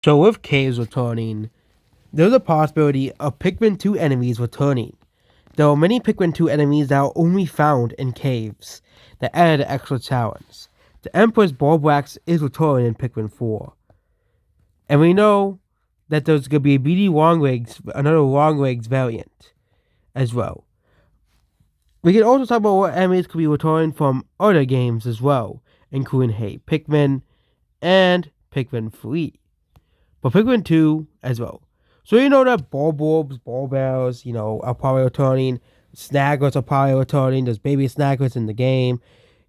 So with caves returning, there's a possibility of Pikmin 2 enemies returning. There are many Pikmin 2 enemies that are only found in caves that added extra challenge. The Emperor's Bulbrax is returning in Pikmin 4. And we know that there's going to be a BD Longlegs, another Longlegs variant as well. We can also talk about what enemies could be returning from other games as well, including Hey Pikmin and Pikmin 3. But Pikmin 2 as well. So you know that Bulbs, Bulbells, are probably returning. Snagglers are probably returning. There's baby Snagglers in the game.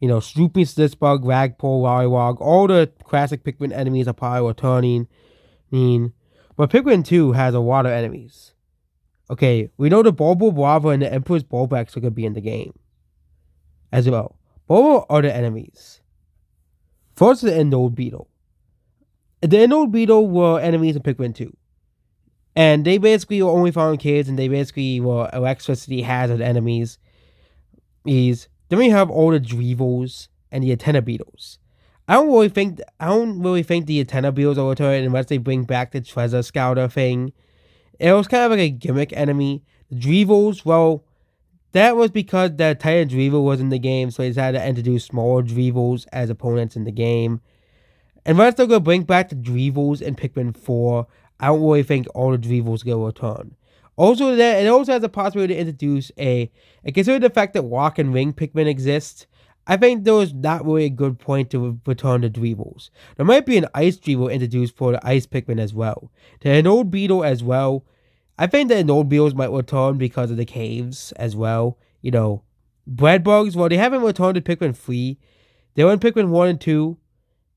Snoopy, Slitzbug, Ragpole, Lollywog, all the classic Pikmin enemies are probably returning. But Pikmin 2 has a lot of enemies. Okay, we know the Bulb Lava and the Emperor's Bulbax are going to be in the game as well. But what are the enemies? First, the Inold Beetle. The Inold Beetle were enemies in Pikmin 2. And they basically were only found in caves, and they basically were electricity hazard enemies. Then we have all the Dreevils and the antenna beetles. I don't really think the antenna beetles are returning unless they bring back the treasure scouter thing. It was kind of like a gimmick enemy. The Dreevils, well, that was because the Titan Dreevil was in the game, so they decided to introduce smaller Dreevils as opponents in the game. Unless they're going to bring back the Dreevils in Pikmin 4, I don't really think all the Dreevils will return. Also, it also has a possibility to introduce and consider the fact that Rock and Ring Pikmin exist, I think there was not really a good point to return the Dreevils. There might be an Ice Dreevil introduced for the Ice Pikmin as well. An old Beetle as well. I think that old Beetles might return because of the caves as well. Bread Bugs, well, they haven't returned to Pikmin 3. They were in Pikmin 1 and 2.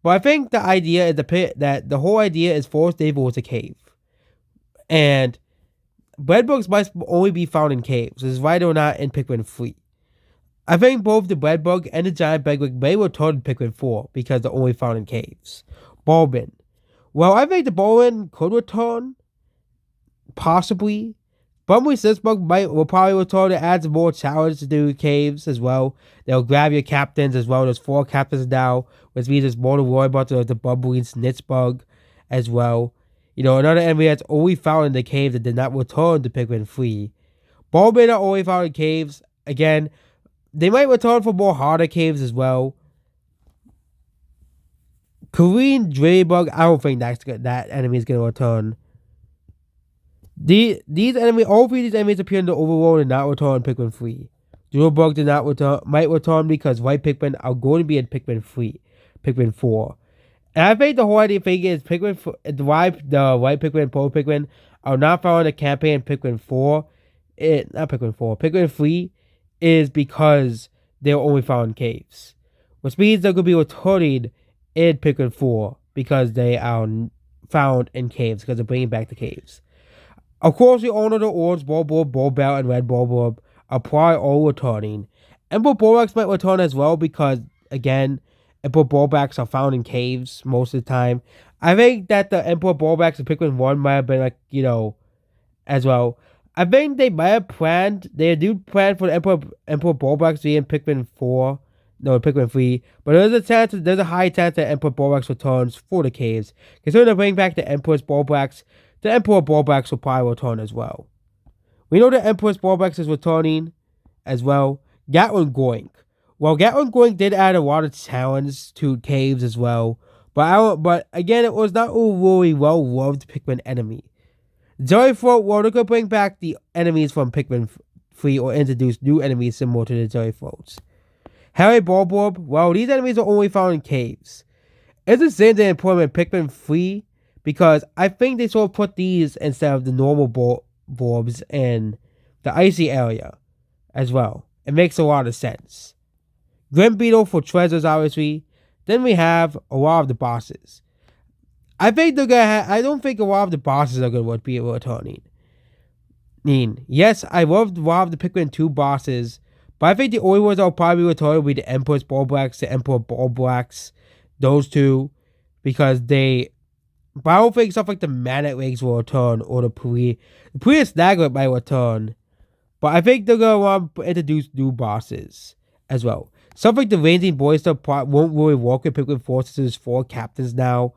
But I think the idea is that the whole idea is Forest Stable was a cave. And Breadbugs might only be found in caves. This is why they're not in Pikmin 3. I think both the Breadbug and the Giant Bedbug may return in Pikmin 4 because they're only found in caves. Bulbin. Well, I think the Bulbin could return. Possibly. Bumblebee Slitzbug will probably return. It adds more challenge to do caves as well. They'll grab your captains as well. There's 4 captains now, which means there's more to worry about. The Bumblebee Snitzbug as well. Another enemy that's only found in the cave that did not return to Pikmin 3. Bulbin are only found in caves. Again, they might return for more harder caves as well. Korean Dreybug, I don't think that enemy is going to return. These enemies, all 3 of these enemies appear in the overworld and not return in Pikmin 3. Dreybug did not return, might return because white Pikmin are going to be in Pikmin 4. And I think the whole idea thing is the white Pikmin and purple Pikmin are not found in the campaign in Pikmin 4. Pikmin 3 is because they're only found in caves. Which means they're going to be returning in Pikmin 4 because they are found in caves, because they're bringing back the caves. Of course, we all know the orange Bulborb, Bulbell, and red Bulborb are probably all returning. Emperor Bulbax might return as well because, again, Emperor Bulbax are found in caves most of the time. I think that the Emperor Bulbax in Pikmin 1 might have been as well. I think they might have they do plan for the Emperor Bulbax to be in Pikmin 4. No, Pikmin 3. But there's a high chance that Emperor Bulbax returns for the caves. Considering they bring back the Emperor's Bulbax, the Emperor Bulbax will probably return as well. We know the Emperor's Bulbax is returning as well. Gatling Goink. Well, Gatling Goink did add a lot of challenge to caves as well. But again, it was not a really well-loved Pikmin enemy. Jellyfruit, well, they're going to bring back the enemies from Pikmin 3 or introduce new enemies similar to the Jellyfruits. Harry Bulborb, well, these enemies are only found in caves. It's the same thing in Pikmin 3 because I think they sort of put these instead of the normal Bulbs in the icy area as well. It makes a lot of sense. Grim Beetle for treasures, obviously. Then we have a lot of the bosses. I don't think a lot of the bosses are going to be returning. Yes, I loved a lot of the Pikmin 2 bosses, but I think the only ones that will probably return will be the Emperor's Bulbax, the Emperor Bulbax, those 2, because but I don't think stuff like the Magnet Rings will return, or the Prius Snaglet might return, but I think they're going to want to introduce new bosses as well. Stuff like the Ranging Boy stuff won't really work in Pikmin 4 since there's 4 captains now.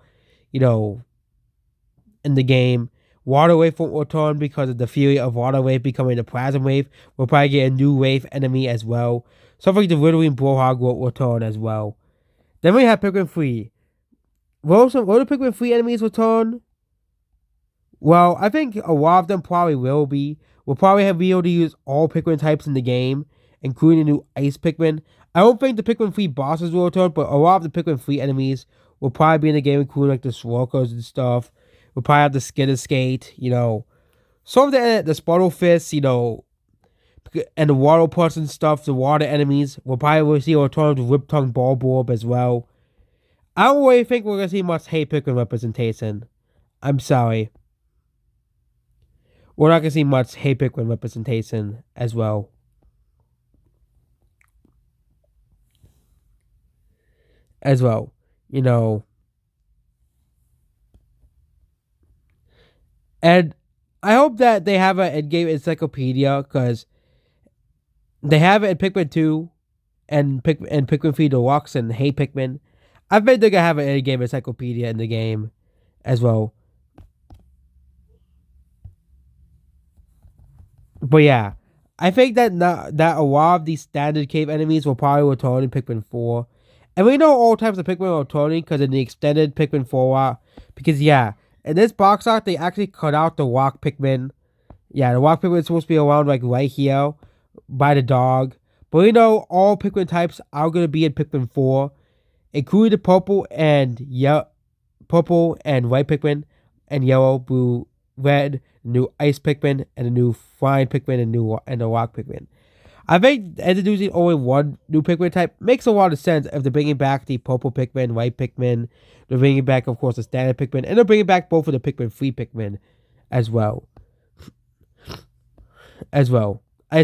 in the game. Water Wave will return because of the fury of Water Wave becoming the Plasma Wave. We'll probably get a new wave enemy as well. Stuff like the Riddling Blowhog will return as well. Then we have Pikmin 3. Will the Pikmin 3 enemies return? Well, I think a lot of them probably will be. We'll probably be able to use all Pikmin types in the game, including the new Ice Pikmin. I don't think the Pikmin 3 bosses will return, but a lot of the Pikmin 3 enemies will probably be in the game, including like the Slorkers and stuff. We'll probably have the Skitter Skate, some of the Sputtle Fists, and the Water Plus and stuff, the water enemies. We'll probably see a return to Rip Tongue Bulborb as well. I don't really think we're going to see much Hey Pikmin representation. I'm sorry. We're not going to see much Hey Pikmin representation as well. And I hope that they have an in-game encyclopedia, because they have it in Pikmin 2 and Pikmin 3 Deluxe and Hey Pikmin. I bet they're going to have an in-game encyclopedia in the game as well. But yeah, I think that a lot of these standard cave enemies will probably return in Pikmin 4. And we know all types of Pikmin are returning because in the extended Pikmin 4 because yeah, in this box art they actually cut out the rock Pikmin. Yeah, the rock Pikmin is supposed to be around like right here by the dog. But we know all Pikmin types are going to be in Pikmin 4, including the purple and white Pikmin, and yellow, blue, red, new Ice Pikmin, and a new Flying Pikmin, and the Rock Pikmin. I think introducing only one new Pikmin type makes a lot of sense if they're bringing back the purple Pikmin, white Pikmin. They're bringing back, of course, the standard Pikmin, and they're bringing back both of the Pikmin 3 Pikmin as well. Ice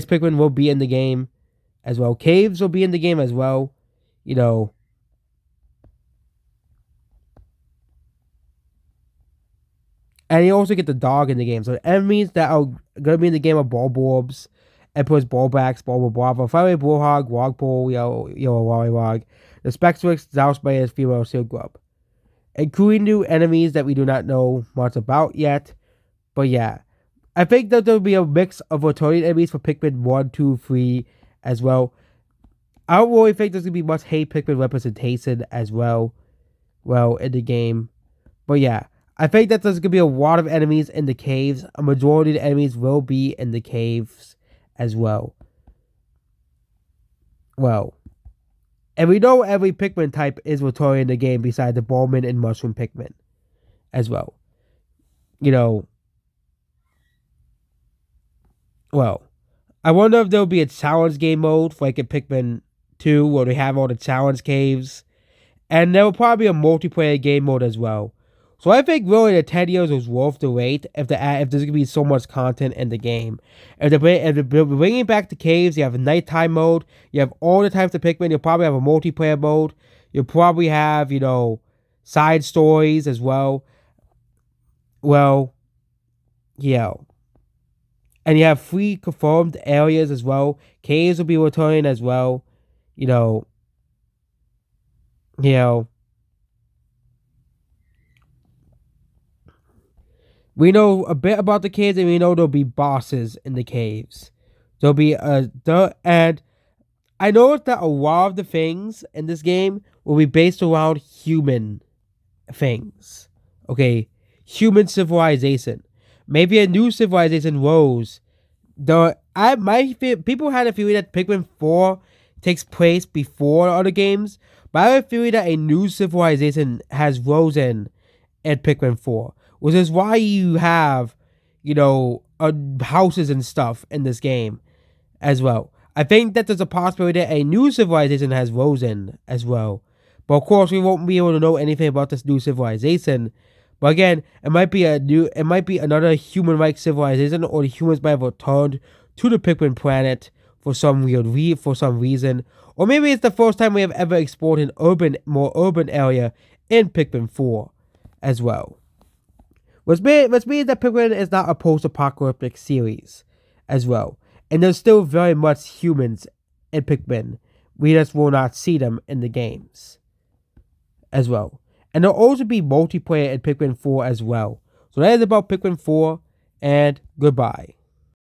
Pikmin will be in the game as well. Caves will be in the game as well. And you also get the dog in the game. So the enemies that are going to be in the game are Bulborbs, Emperor's Bulbax, Bulbabrava, Fiery Bullhog, Wogpole, Yellow Lollywog, the Spexwix, Zowsbayers, Female Seal Grub. Including new enemies that we do not know much about yet. But yeah, I think that there'll be a mix of returning enemies for Pikmin 1, 2, 3 as well. I don't really think there's going to be much Hey Pikmin representation as well in the game. But yeah, I think that there's going to be a lot of enemies in the caves. A majority of the enemies will be in the caves as well. And we know every Pikmin type is returning in the game besides the Bowman and Mushroom Pikmin as well. I wonder if there'll be a challenge game mode like in Pikmin 2 where they have all the challenge caves. And there will probably be a multiplayer game mode as well. So I think really the 10 years was worth the wait if there's going to be so much content in the game. If they're bringing back the caves, you have a nighttime mode, you have all the types of Pikmin, you'll probably have a multiplayer mode, you'll probably have, side stories as well. Yeah. And you have 3 confirmed areas as well. Caves will be returning as well. We know a bit about the caves, and we know there'll be bosses in the caves. And I know that a lot of the things in this game will be based around human things. Okay, human civilization. Maybe a new civilization rose. People had a theory that Pikmin 4 takes place before other games, but I have a theory that a new civilization has risen in Pikmin 4. Which is why you have, houses and stuff in this game as well. I think that there's a possibility that a new civilization has risen as well. But of course, we won't be able to know anything about this new civilization. But again, it might be another human-like civilization, or the humans might have returned to the Pikmin planet for some reason. Or maybe it's the first time we have ever explored an more urban area in Pikmin 4 as well. Which means that Pikmin is not a post-apocalyptic series as well. And there's still very much humans in Pikmin. We just will not see them in the games as well. And there'll also be multiplayer in Pikmin 4 as well. So that is about Pikmin 4, and goodbye.